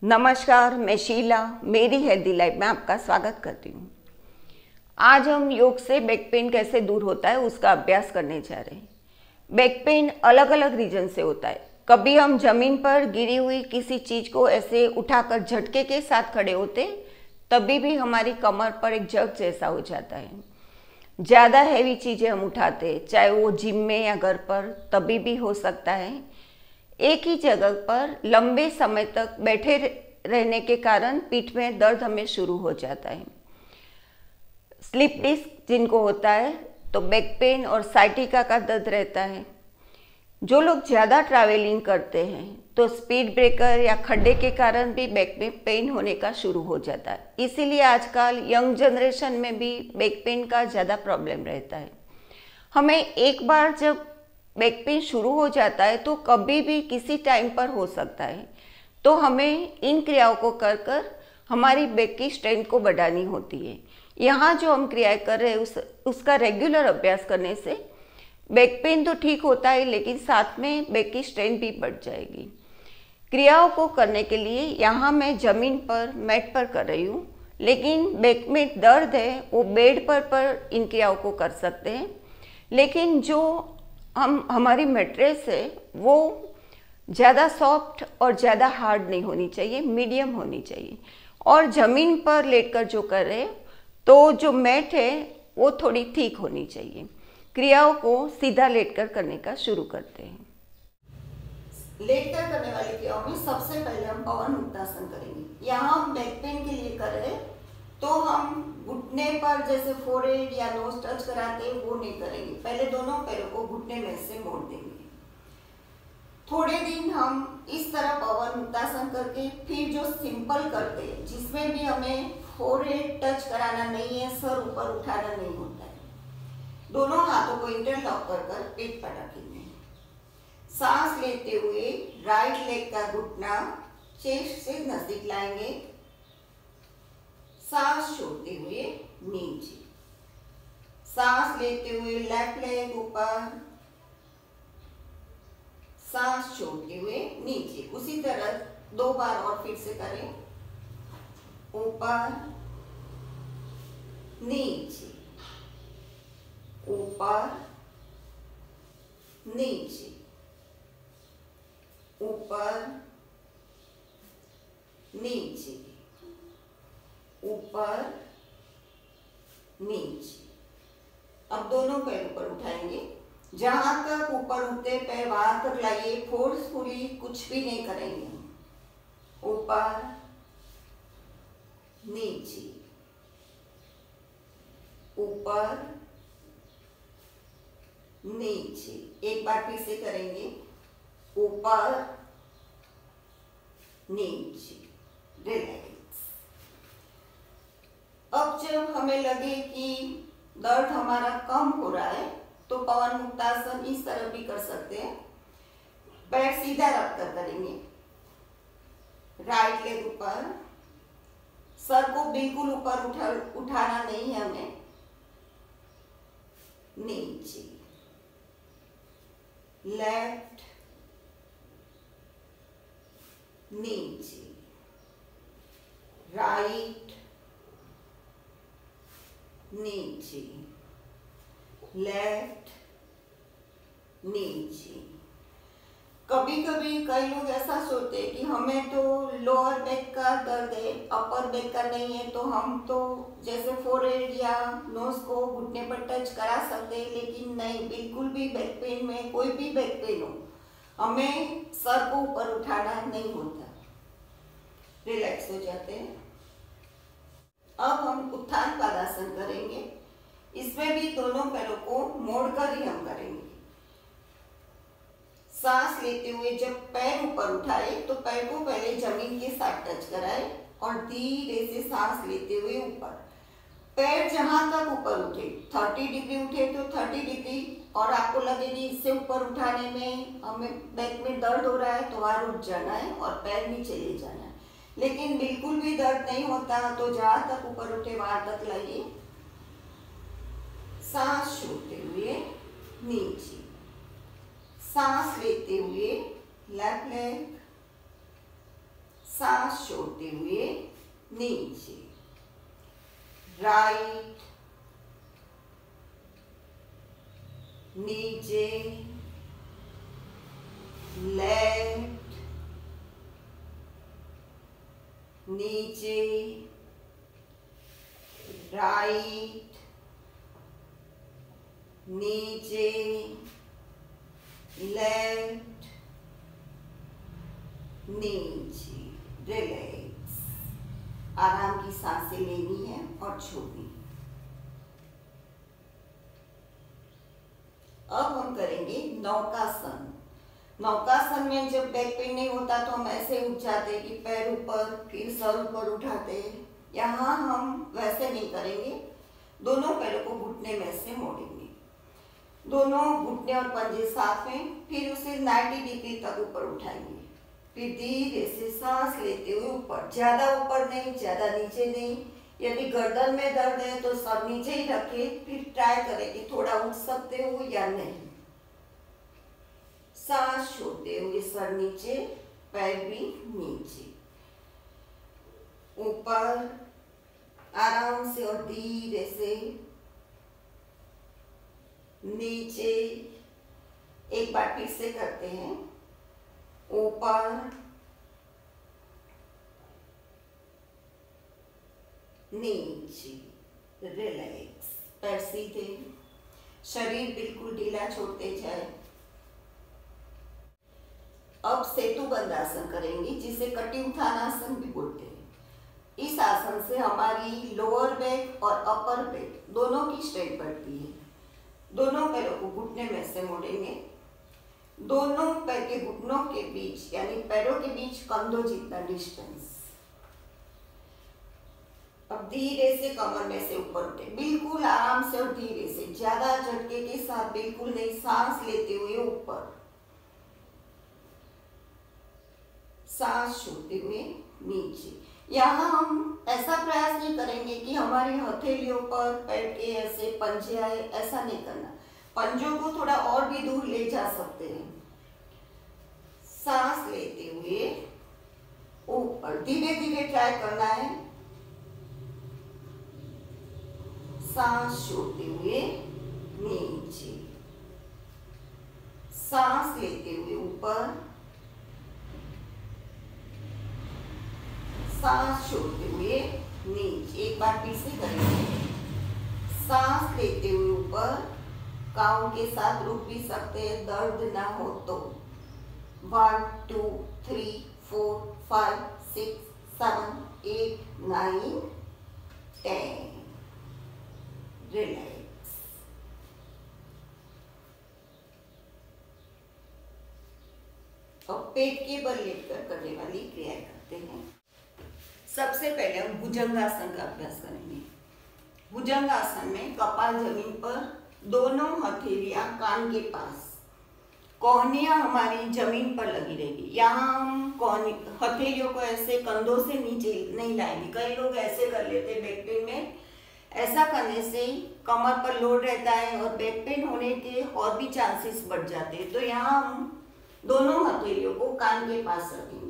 नमस्कार, मैं शीला मेरी हेल्दी लाइफ में आपका स्वागत करती हूँ। आज हम योग से बैक पेन कैसे दूर होता है उसका अभ्यास करने जा रहे हैं। बैक पेन अलग अलग रीजन से होता है। कभी हम जमीन पर गिरी हुई किसी चीज़ को ऐसे उठाकर झटके के साथ खड़े होते, तभी भी हमारी कमर पर एक जग जैसा हो जाता है। ज़्यादा हैवी चीज़ें हम उठाते, चाहे वो जिम में या घर पर, तभी भी हो सकता है। एक ही जगह पर लंबे समय तक बैठे रहने के कारण पीठ में दर्द हमें शुरू हो जाता है। स्लिप डिस्क जिनको होता है तो बैक पेन और साइटिका का दर्द रहता है। जो लोग ज़्यादा ट्रैवलिंग करते हैं तो स्पीड ब्रेकर या खड्डे के कारण भी बैक में पेन होने का शुरू हो जाता है। इसीलिए आजकल यंग जनरेशन में भी बैक पेन का ज़्यादा प्रॉब्लम रहता है। हमें एक बार जब बैक पेन शुरू हो जाता है तो कभी भी किसी टाइम पर हो सकता है, तो हमें इन क्रियाओं को कर कर हमारी बैक की स्ट्रेंथ को बढ़ानी होती है। यहाँ जो हम क्रियाएं कर रहे हैं उसका रेगुलर अभ्यास करने से बैक पेन तो ठीक होता है, लेकिन साथ में बैक की स्ट्रेंथ भी बढ़ जाएगी। क्रियाओं को करने के लिए यहाँ मैं ज़मीन पर मैट पर कर रही हूँ, लेकिन बैक में दर्द है वो बेड पर इन क्रियाओं को कर सकते हैं। लेकिन जो हमारी मैट्रेस है वो ज़्यादा सॉफ्ट और ज़्यादा हार्ड नहीं होनी चाहिए, मीडियम होनी चाहिए। और ज़मीन पर लेटकर जो कर रहे हैं तो जो मैट है वो थोड़ी ठीक होनी चाहिए। क्रियाओं को सीधा लेटकर करने का शुरू करते हैं। लेटकर करने वाली क्रियाओं में सबसे पहले हम पवन मुक्तासन करेंगे। यहाँ हम बैक पेन के लिए कर रहे हैं तो हम घुटने पर जैसे फोरहेड या नोज टच कराते हैं वो नहीं करेंगे। पहले दोनों पैरों को घुटने में से मोड़ देंगे। थोड़े दिन हम इस तरह पवन मुक्तासन करके फिर जो सिंपल करते हैं जिसमें भी हमें फोरहेड टच कराना नहीं है, सर ऊपर उठाना नहीं होता है, दोनों हाथों को इंटरलॉक कर कर पेट पर रखेंगे। सांस लेते हुए राइट लेग का घुटना चेस्ट से नजदीक लाएंगे। सांस छोड़ते हुए नीचे। सांस लेते हुए लेफ्ट लेग ऊपर, सांस छोड़ते हुए नीचे। उसी तरह 2 बार और फिर से करें। ऊपर नीचे, ऊपर नीचे, ऊपर नीचे, ऊपर नीचे। अब दोनों पैरों पर उठाएंगे। जहां तक ऊपर उठते पैर वहां तक लाइए, फोर्सफुली कुछ भी नहीं करेंगे। ऊपर नीचे, ऊपर नीचे। एक बार फिर से करेंगे। ऊपर नीचे, रिलैक्स। अब जब हमें लगे कि दर्द हमारा कम हो रहा है तो पवन मुक्तासन इस तरह भी कर सकते हैं। पैर सीधा रखकर करेंगे। राइट लेग ऊपर, सर को बिल्कुल ऊपर उठाना नहीं है हमें। नीचे, लेफ्ट, नीचे, राइट, नीचे, लेफ्ट, नीचे। कभी कभी कई लोग ऐसा सोचते हैं कि हमें तो लोअर बैक का दर्द है, अपर बैक का नहीं है, तो हम तो जैसे फोरहेड या नोज को घुटने पर टच करा सकते हैं। लेकिन नहीं, बिल्कुल भी बैक पेन में, कोई भी बैक पेन हो, हमें सर को ऊपर उठाना नहीं होता। रिलैक्स हो जाते हैं। अब हम उत्थान पादासन करेंगे। इसमें भी दोनों पैरों को मोड़कर ही हम करेंगे। सांस लेते हुए जब पैर ऊपर उठाए तो पैर को पहले जमीन के साथ टच कराए और धीरे से सांस लेते हुए ऊपर। पैर जहां तक ऊपर उठे, 30 डिग्री उठे तो 30 डिग्री, और आपको लगे कि इससे ऊपर उठाने में हमें बैक में दर्द हो रहा है तो वहां रुक जाना है और पैर नीचे ले जाना है। लेकिन बिल्कुल भी दर्द नहीं होता तो जहां तक ऊपर उठे वहां तक लाइए। सांस छोड़ते हुए नीचे, सांस लेते हुए लेफ्ट लेग, सांस सांस छोड़ते हुए नीचे, राइट, नीचे, लेफ्ट, नीचे, राइट, नीचे, लेफ्ट, नीचे, रिलैक्स। आराम की सांसें लेनी है और छोड़नी है। अब हम करेंगे नौकासन। नौकासन में जब बैक पेन नहीं होता तो हम ऐसे उठ जाते कि पैर ऊपर, फिर सर ऊपर उठाते। यहाँ हम वैसे नहीं करेंगे, दोनों पैरों को घुटने में से मोड़ेंगे, दोनों घुटने और पंजे साथ में, फिर उसे 90 डिग्री तक ऊपर उठाएंगे। फिर धीरे से सांस लेते हुए ऊपर, ज्यादा ऊपर नहीं, ज्यादा नीचे नहीं। यदि गर्दन में दर्द है तो सर नीचे ही रखें, फिर ट्राई करें कि थोड़ा उठ सकते हो या नहीं। सांस छोड़ते हुए सर नीचे, पैर भी नीचे, ऊपर, आराम से और धीरे से नीचे। एक बार फिर से करते हैं, ऊपर, नीचे, रिलैक्स, पैर सीधे, शरीर बिल्कुल ढीला छोड़ते जाए। अब सेतु बंद आसन करेंगे, जिसे कटी उत्थानासन भी बोलते हैं। इस आसन से हमारी लोअर बैक और अपर बैक दोनों की स्ट्रेंथ बढ़ती है। दोनों पैरों को घुटने में से मोड़ेंगे, दोनों पैर के घुटनों के बीच यानी पैरों के बीच कंधों जितना डिस्टेंस। अब धीरे से कमर में से ऊपर उठे, बिल्कुल आराम से और धीरे से, ज्यादा झटके के साथ बिल्कुल नहीं। सांस लेते हुए ऊपर, सांस छोड़ते हुए नीचे। यहाँ हम ऐसा प्रयास नहीं करेंगे कि हमारी हथेलियों पर पैर के ऐसे पंजे आए, ऐसा नहीं करना। पंजों को थोड़ा और भी दूर ले जा सकते हैं। सांस लेते हुए ऊपर, धीरे धीरे ट्राई करना है। सांस छोड़ते हुए नीचे, सांस लेते हुए ऊपर, सांस छोड़ते हुए नीचे। एक बार फिर से करेंगे, सांस लेते हुए ऊपर, काउंट के साथ रुक भी सकते हैं दर्द ना हो तो। 1 2 3 4 5 6 7 8 9 10, रिलैक्स। और पेट के बल लेकर करने वाली क्रिया करते हैं। सबसे पहले हम भुजंगासन का अभ्यास करेंगे। भुजंगासन में कपाल जमीन पर, दोनों हथेलियां कान के पास, कोहनियां हमारी जमीन पर लगी रहेगी। यहाँ हम हथेलियों को ऐसे कंधों से नीचे नहीं लाएंगे। कई लोग ऐसे कर लेते हैं बैक पेन में। ऐसा करने से कमर पर लोड रहता है और बैक पेन होने के और भी चांसेस बढ़ जाते हैं। तो यहाँ हम दोनों हथेलियों को कान के पास रखेंगे,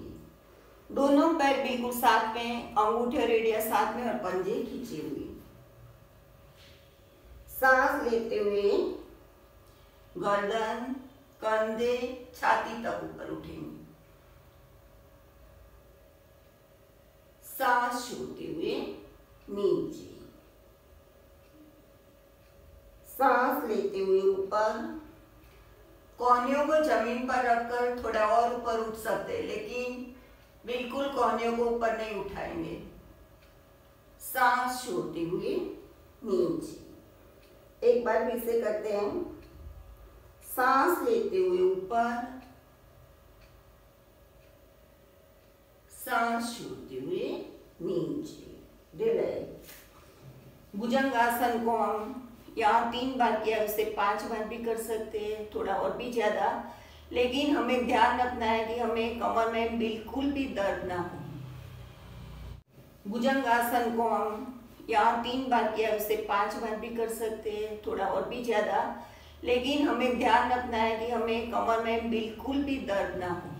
दोनों पैर बिल्कुल साथ में, अंगूठे और एड़ियां साथ में और पंजे खींचे हुए। सांस लेते हुए गर्दन, कंधे, छाती तक ऊपर उठेंगे। सांस छोड़ते हुए नीचे, सांस लेते हुए ऊपर। कोहनियों को जमीन पर रखकर थोड़ा और ऊपर उठ सकते हैं, लेकिन बिल्कुल कोहनियों को ऊपर नहीं उठाएंगे। सांस छोड़ते हुए नीचे। एक बार फिर से करते हैं, सांस लेते हुए ऊपर, सांस छोड़ते हुए नीचे, रिलैक्स। भुजंगासन को हम यहाँ 3 बार किया, उसे 5 बार भी कर सकते हैं, थोड़ा और भी ज्यादा। लेकिन हमें ध्यान रखना है कि हमें कमर में बिल्कुल भी दर्द ना हो। भुजंगासन को हम यहाँ 3 बार किया, उसे 5 बार भी कर सकते हैं, थोड़ा और भी ज्यादा। लेकिन हमें ध्यान रखना है कि हमें कमर में बिल्कुल भी दर्द ना हो।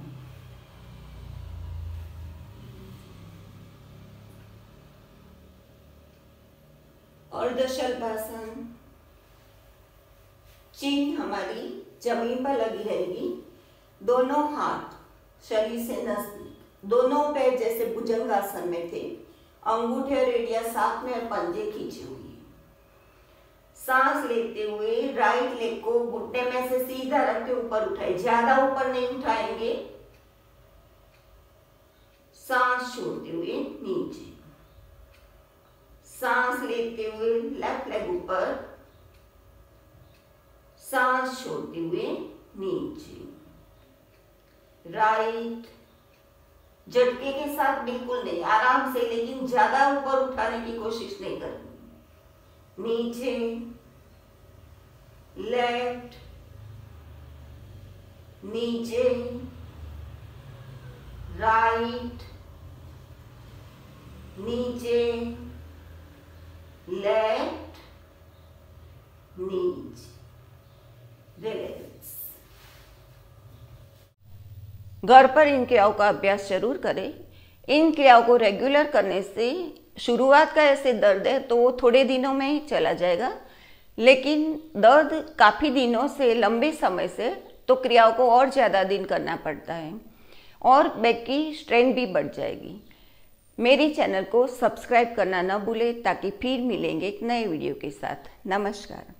अर्धशलभासन। चीन हमारी जमीन पर लगी रहेगी, दोनों हाथ शरीर से नजदीक, दोनों पैर जैसे भुजंगासन में थे, अंगूठे और एड़ियां साथ में और पंजे खींचे हुए। सांस लेते हुए राइट लेग को घुटने में से सीधा रख के ऊपर उठाए, ज्यादा ऊपर नहीं उठाएंगे। सांस छोड़ते हुए नीचे, सांस लेते हुए लेफ्ट लेग ऊपर, सांस छोड़ते हुए नीचे। राइट झटके के साथ बिल्कुल नहीं, आराम से, लेकिन ज्यादा ऊपर उठाने की कोशिश नहीं करनी। नीचे, लेफ्ट, नीचे, राइट, नीचे, लेफ्ट, नीचे। रिलैक्स। घर पर इन क्रियाओं का अभ्यास जरूर करें। इन क्रियाओं को रेगुलर करने से शुरुआत का ऐसे दर्द है तो वो थोड़े दिनों में ही चला जाएगा, लेकिन दर्द काफ़ी दिनों से, लंबे समय से, तो क्रियाओं को और ज़्यादा दिन करना पड़ता है और बैक की स्ट्रेंथ भी बढ़ जाएगी। मेरी चैनल को सब्सक्राइब करना न भूलें ताकि फिर मिलेंगे एक नए वीडियो के साथ। नमस्कार।